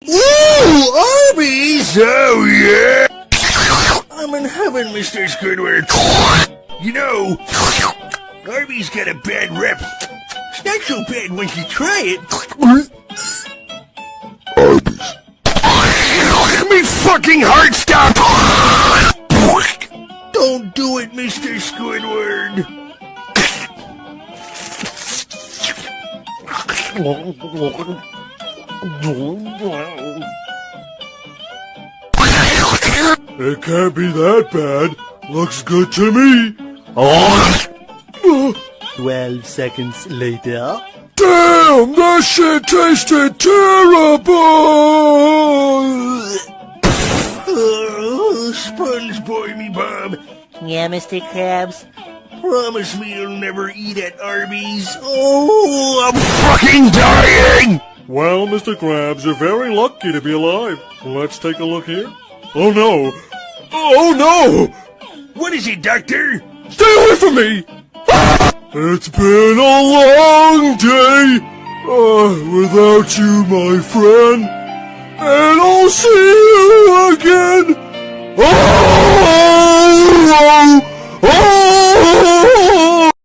Ooh, Arby's! Oh, yeah! I'm in heaven, Mr. Squidward. You know, Arby's got a bad rep. It's not so bad once you try it. Arby's. Me fucking heart stop! Don't do it, Mr. Squidward. It can't be that bad. Looks good to me. 12 seconds later. Damn, that shit tasted terrible! Oh, SpongeBob me, Bob. Yeah, Mr. Krabs? Promise me you'll never eat at Arby's. Oh, I'm fucking dying! Well, Mr. Krabs, you're very lucky to be alive. Let's take a look here. Oh no! Oh no! What is it, Doctor? Stay away from me! It's been a long day without you, my friend. And I'll see you again!